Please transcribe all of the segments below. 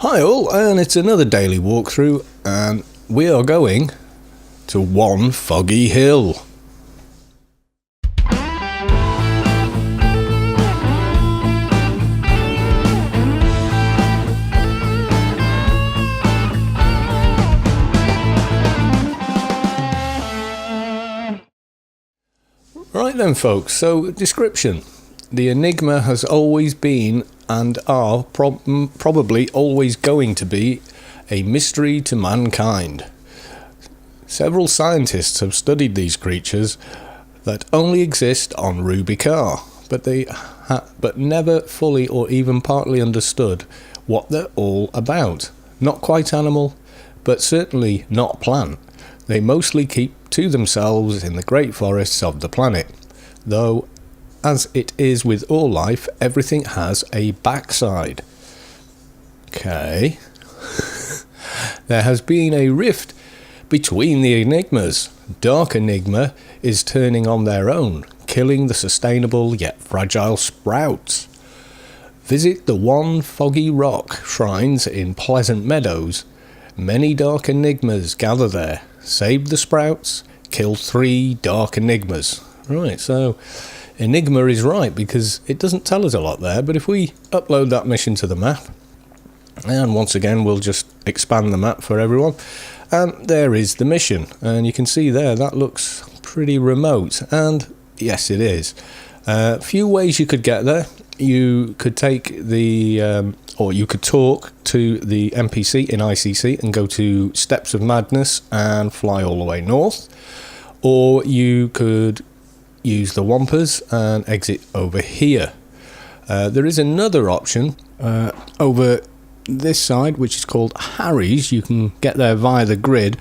Hi all, and it's another daily walkthrough, and we are going to one Foggy hill. Right then folks, so description. The Enigma has always been and are probably always going to be a mystery to mankind. Several scientists have studied these creatures that only exist on Ruby Car, but never fully or even partly understood what they're all about. Not quite animal, but certainly not plant. They mostly keep to themselves in the great forests of the planet, though as it is with all life, everything has a backside. Okay. There has been a rift between the Enigmas. Dark Enigma is turning on their own, killing the sustainable yet fragile sprouts. Visit the One Foggy Rock shrines in Pleasant Meadows. Many Dark Enigmas gather there. Save the sprouts, kill 3 Dark Enigmas. Right, so Enigma is right because it doesn't tell us a lot there, but if we upload that mission to the map, and once again we'll just expand the map for everyone, and there is the mission, and you can see there that looks pretty remote, and yes it is. Few ways you could get there. You could take the or you could talk to the NPC in ICC and go to Steps of Madness and fly all the way north, or you could use the Wampers and exit over here. There is another option over this side which is called Harry's. You can get there via the grid,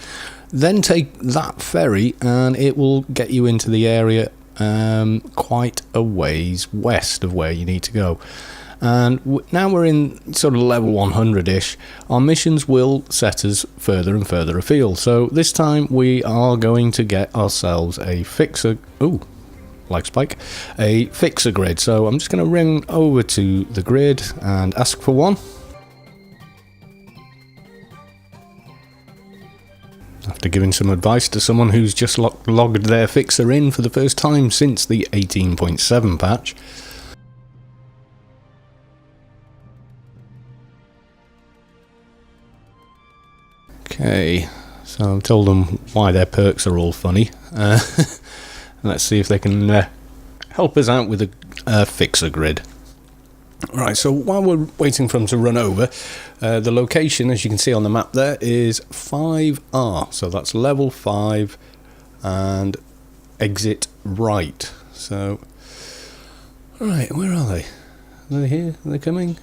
then take that ferry and it will get you into the area quite a ways west of where you need to go. And now we're in sort of level 100-ish. Our missions will set us further and further afield. So this time we are going to get ourselves a fixer. Ooh, like Spike, a fixer grid. So I'm just going to ring over to the grid and ask for one. After giving some advice to someone who's just logged their fixer in for the first time since the 18.7 patch. Okay, so I've told them why their perks are all funny. Let's see if they can help us out with a fixer grid. Right, so while we're waiting for them to run over, the location, as you can see on the map there, is 5R. So that's level 5 and exit right. So, right, where are they? Are they here? Are they coming?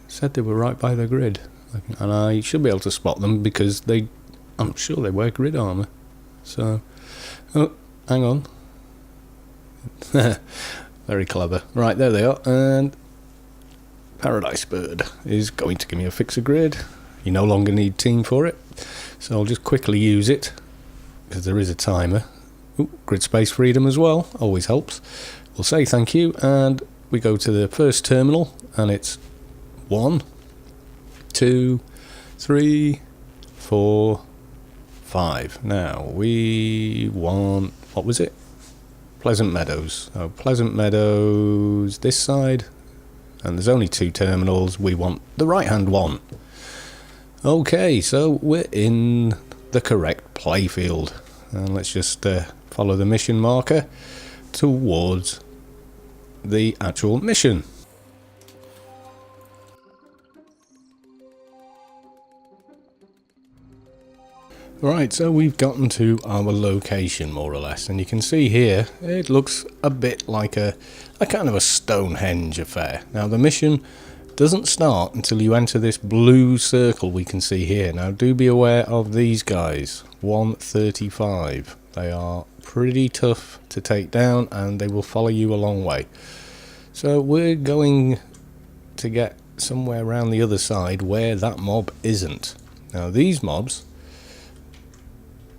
Said they were right by the grid. And I should be able to spot them because I'm sure they wear grid armour. So, oh, hang on. Very clever. Right, there they are. And Paradise Bird is going to give me a fixer grid. You no longer need team for it. So I'll just quickly use it because there is a timer. Ooh, grid space freedom as well. Always helps. We'll say thank you and we go to the first terminal and it's 1, 2, 3, 4, 5. Now we want, what was it? Pleasant Meadows. So Pleasant Meadows this side, and there's only 2 terminals. We want the right hand one. Okay, so we're in the correct playfield, and let's just follow the mission marker towards the actual mission. Right, so we've gotten to our location more or less, and you can see here it looks a bit like a kind of a Stonehenge affair. Now the mission doesn't start until you enter this blue circle we can see here. Now do be aware of these guys, 135. They are pretty tough to take down and they will follow you a long way. So we're going to get somewhere around the other side where that mob isn't. Now these mobs,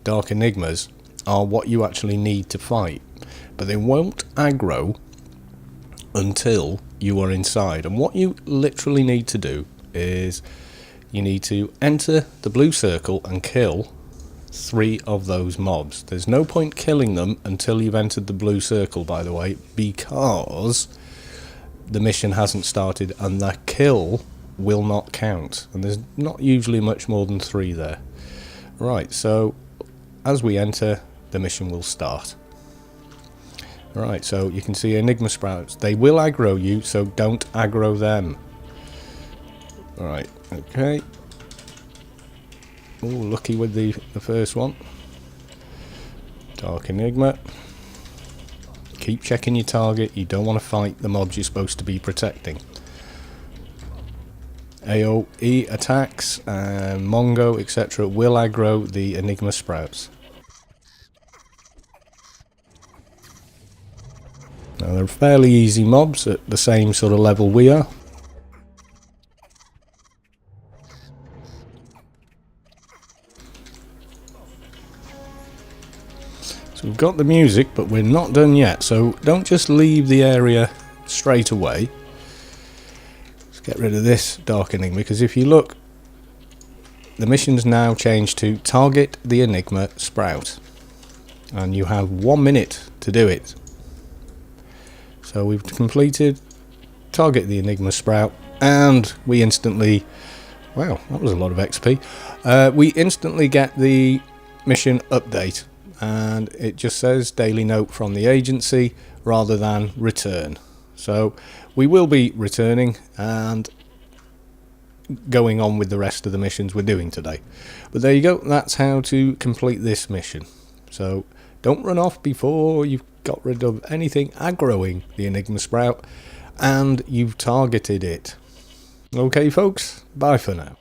Dark Enigmas, are what you actually need to fight, but they won't aggro until you are inside. And what you literally need to do is you need to enter the blue circle and kill 3 of those mobs. There's no point killing them until you've entered the blue circle, by the way, because the mission hasn't started and that kill will not count, and there's not usually much more than 3 there. Right, so as we enter, the mission will start. Right, so you can see Enigma sprouts. They will aggro you, so don't aggro them. Right, okay. Oh, lucky with the first one. Dark Enigma. Keep checking your target. You don't want to fight the mobs you're supposed to be protecting. AoE attacks and Mongo, etc. will aggro the Enigma sprouts. Now they're fairly easy mobs at the same sort of level we are. So we've got the music, but we're not done yet, so don't just leave the area straight away. Let's get rid of this Dark Enigma, because if you look, the mission's now changed to target the Enigma sprout, and you have 1 minute to do it. So we've completed target the Enigma sprout, and we instantly, wow, that was a lot of XP. We instantly get the mission update, and it just says daily note from the agency rather than return. So we will be returning and going on with the rest of the missions we're doing today. But there you go, that's how to complete this mission. So don't run off before you've got rid of anything aggroing the Enigma sprout and you've targeted it. Okay folks, bye for now.